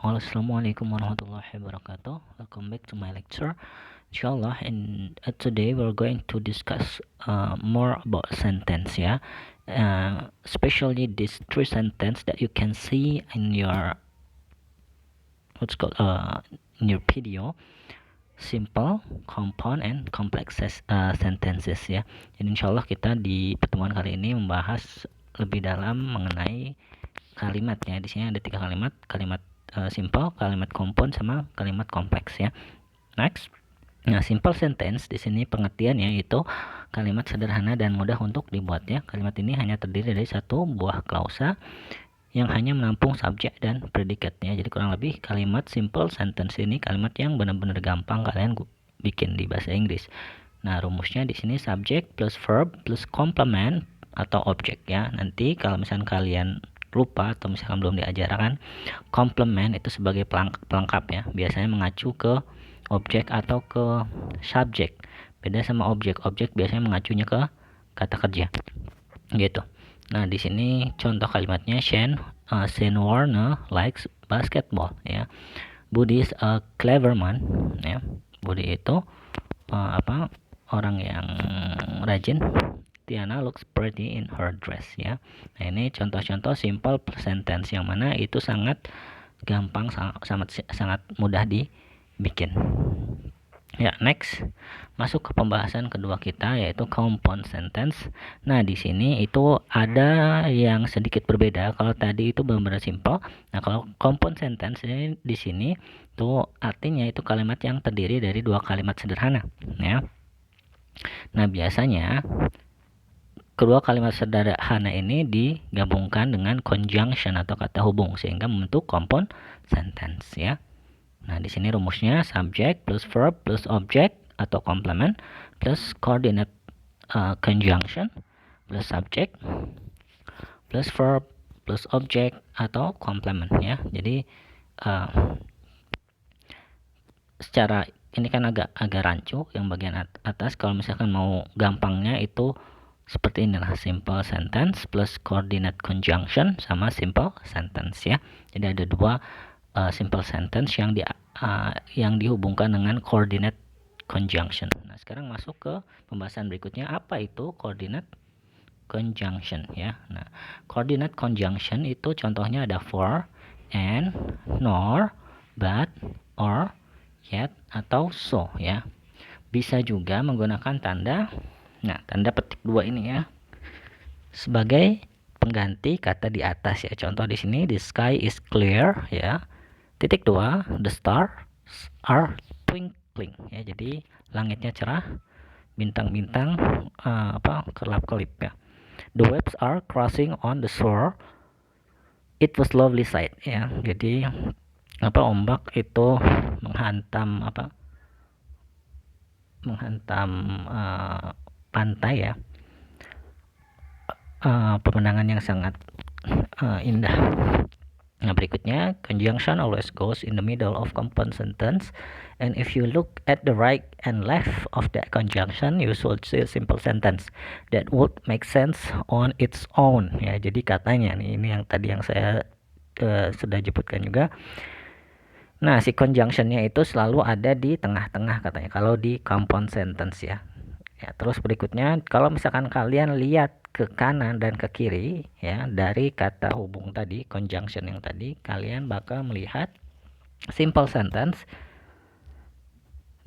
Halo, assalamualaikum warahmatullahi wabarakatuh. Welcome back to my lecture. Inshallah, today we're going to discuss more about sentence, yeah. Especially these three sentence that you can see in your in your video: simple, compound, and complex sentences, ya. Jadi insyaallah kita di pertemuan kali ini membahas lebih dalam mengenai kalimatnya. Di sini ada 3 kalimat: simple, kalimat compound, sama kalimat kompleks, ya. Next. Nah, simple sentence di sini pengertiannya itu kalimat sederhana dan mudah untuk dibuatnya. Kalimat ini hanya terdiri dari satu buah klausa yang hanya menampung subjek dan predikatnya. Jadi kurang lebih kalimat simple sentence ini kalimat yang benar-benar gampang kalian bikin di bahasa Inggris. Nah, rumusnya di sini subject plus verb plus complement atau objek, ya. Nanti kalau misalkan kalian lupa atau misalkan belum diajarkan, complement itu sebagai pelengkap, ya. Biasanya mengacu ke objek atau ke subjek. Beda sama objek. Objek biasanya mengacunya ke kata kerja. Gitu. Nah, di sini contoh kalimatnya Shane Warner likes basketball, ya. Budi is a clever man, ya. Budi itu orang yang rajin. Tiana looks pretty in her dress, ya. Nah, ini contoh-contoh simple sentence yang mana itu sangat gampang, sangat mudah dibikin. Ya, next. Masuk ke pembahasan kedua kita, yaitu compound sentence. Nah, di sini itu ada yang sedikit berbeda. Kalau tadi itu benar-benar simple. Nah, kalau compound sentence ini di sini tuh artinya itu kalimat yang terdiri dari dua kalimat sederhana, ya. Nah, biasanya kedua kalimat sederhana ini digabungkan dengan conjunction atau kata hubung sehingga membentuk compound sentence, ya. Nah, di sini rumusnya subject plus verb plus object atau complement plus coordinate conjunction plus subject plus verb plus object atau complement, ya. Jadi secara ini kan agak rancu yang bagian atas. Kalau misalkan mau gampangnya itu seperti inilah: simple sentence plus coordinate conjunction sama simple sentence, ya. Jadi ada dua simple sentence yang dihubungkan dengan coordinate conjunction. Nah, sekarang masuk ke pembahasan berikutnya, apa itu coordinate conjunction, ya. Nah, coordinate conjunction itu contohnya ada for, and, nor, but, or, yet, atau so, ya. Bisa juga menggunakan tanda, nah, tanda petik 2 ini, ya, sebagai pengganti kata di atas, ya. Contoh di sini, the sky is clear, ya. Titik 2, the stars are twinkling, ya. Jadi langitnya cerah, bintang-bintang kelap-kelip, ya. The waves are crashing on the shore, it was lovely sight, ya. Jadi ombak itu menghantam pantai, ya. Pemandangan yang sangat indah. Nah, berikutnya, conjunction always goes in the middle of compound sentence, and if you look at the right and left of that conjunction, you should see a simple sentence that would make sense on its own, ya. Jadi katanya nih, ini yang tadi yang saya sudah sebutkan juga. Nah, si conjunctionnya itu selalu ada di tengah-tengah katanya kalau di compound sentence, ya. Ya, terus berikutnya, kalau misalkan kalian lihat ke kanan dan ke kiri, ya, dari kata hubung tadi, conjunction yang tadi, kalian bakal melihat simple sentence,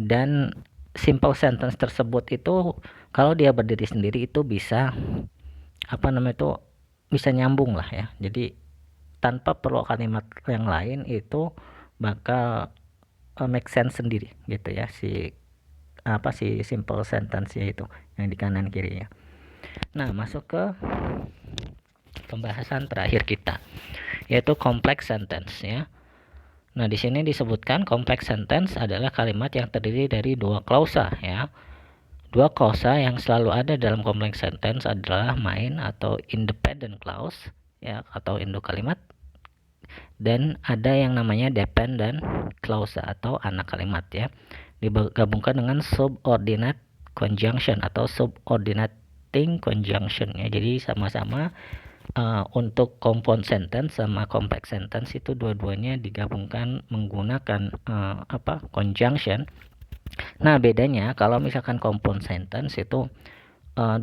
dan simple sentence tersebut itu kalau dia berdiri sendiri itu bisa bisa nyambung lah, ya. Jadi tanpa perlu kalimat yang lain itu bakal make sense sendiri gitu, ya, si simple sentence-nya itu yang di kanan kirinya. Nah, masuk ke pembahasan terakhir kita, yaitu complex sentence, ya. Nah, di sini disebutkan complex sentence adalah kalimat yang terdiri dari dua klausa, ya. Dua klausa yang selalu ada dalam complex sentence adalah main atau independent clause, ya, atau induk kalimat, dan ada yang namanya dependent clause atau anak kalimat, ya. Digabungkan dengan subordinate conjunction atau subordinating conjunction, ya. Jadi sama-sama untuk compound sentence sama complex sentence itu dua-duanya digabungkan menggunakan conjunction. Nah, bedanya kalau misalkan compound sentence itu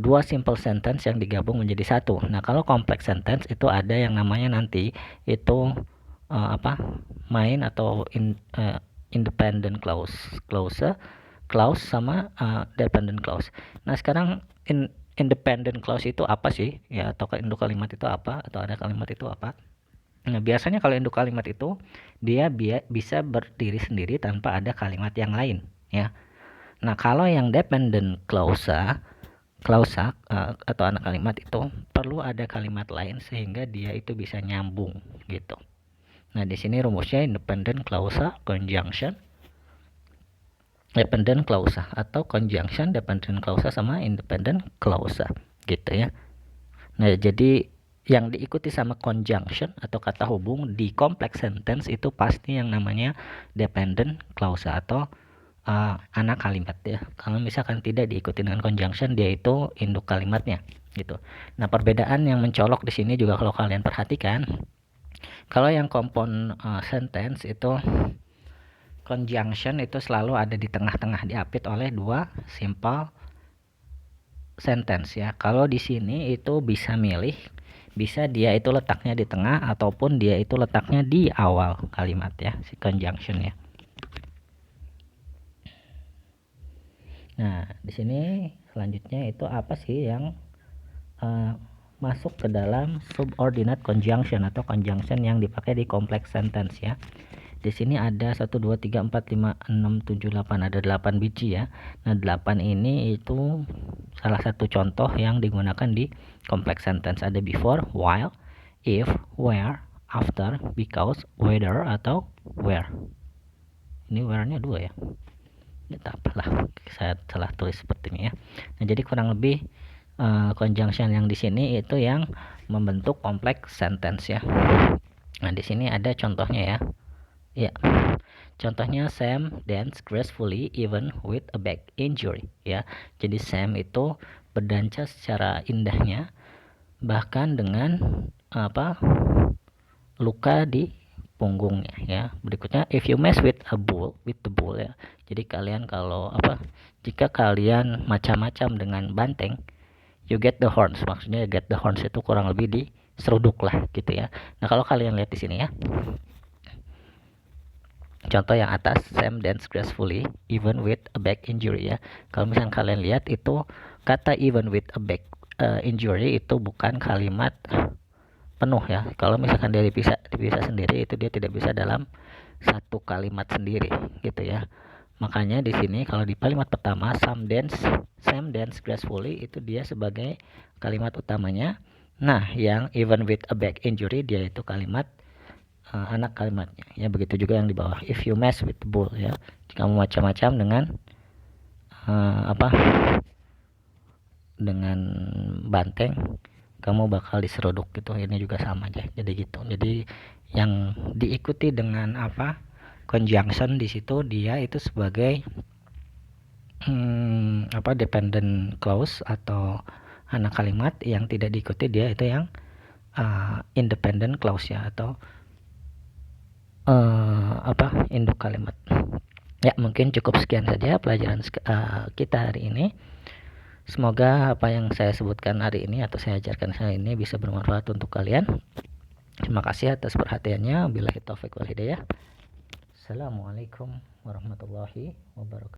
dua simple sentence yang digabung menjadi satu. Nah, kalau complex sentence itu ada yang namanya nanti itu main atau independent clause sama dependent clause. Nah, sekarang independent clause itu apa sih? Ya, atau induk kalimat itu apa? Atau ada kalimat itu apa? Nah, biasanya kalau induk kalimat itu dia bisa berdiri sendiri tanpa ada kalimat yang lain, ya. Nah, kalau yang dependent clause atau anak kalimat itu perlu ada kalimat lain sehingga dia itu bisa nyambung gitu. Nah, di sini rumusnya independent clause conjunction dependent clause atau conjunction dependent clause sama independent clause gitu ya. Nah, jadi yang diikuti sama conjunction atau kata hubung di complex sentence itu pasti yang namanya dependent clause atau anak kalimat ya. Kalau misalkan tidak diikuti dengan conjunction, dia itu induk kalimatnya gitu. Nah, perbedaan yang mencolok di sini juga kalau kalian perhatikan, kalau yang compound sentence itu conjunction itu selalu ada di tengah-tengah, diapit oleh dua simple sentence ya. Kalau di sini itu bisa milih, bisa dia itu letaknya di tengah ataupun dia itu letaknya di awal kalimat ya, si conjunction ya. Nah, di sini selanjutnya itu apa sih yang masuk ke dalam subordinate conjunction atau conjunction yang dipakai di complex sentence ya. Di sini ada 1 2 3 4 5 6 7 8, ada 8 biji ya. Nah, 8 ini itu salah satu contoh yang digunakan di complex sentence. Ada before, while, if, where, after, because, whether atau where. Ini where-nya 2 ya. Ya, tak apalah, saya salah tulis seperti ini ya. Nah, jadi kurang lebih conjunction yang di sini itu yang membentuk complex sentence ya. Nah, di sini ada contohnya ya. Ya, contohnya Sam dance gracefully even with a back injury ya. Jadi Sam itu berdansa secara indahnya bahkan dengan luka di punggungnya ya. Berikutnya, if you mess with the bull ya. Jadi kalian kalau jika kalian macam-macam dengan banteng, you get the horns. Maksudnya get the horns itu kurang lebih diseruduk lah gitu ya. Nah, kalau kalian lihat di sini ya, contoh yang atas, Sam dance gracefully even with a back injury ya. Kalau misalnya kalian lihat itu kata even with a back injury itu bukan kalimat penuh ya. Kalau misalkan dia dipisah sendiri itu dia tidak bisa dalam satu kalimat sendiri gitu ya. Makanya di sini kalau di kalimat pertama Sam dance gracefully itu dia sebagai kalimat utamanya. Nah, yang even with a back injury dia itu kalimat anak kalimatnya ya. Begitu juga yang di bawah, if you mess with the bull ya. Jika kamu macam-macam dengan dengan banteng, kamu bakal diseruduk gitu. Ini juga sama aja, jadi gitu. Jadi yang diikuti dengan conjunction di situ dia itu sebagai dependent clause atau anak kalimat. Yang tidak diikuti dia itu yang independent clause ya, atau induk kalimat ya. Mungkin cukup sekian saja pelajaran kita hari ini. Semoga apa yang saya sebutkan hari ini atau saya ajarkan hari ini bisa bermanfaat untuk kalian. Terima kasih atas perhatiannya. Billahi taufik wal hidayah. Assalamualaikum warahmatullahi wabarakatuh.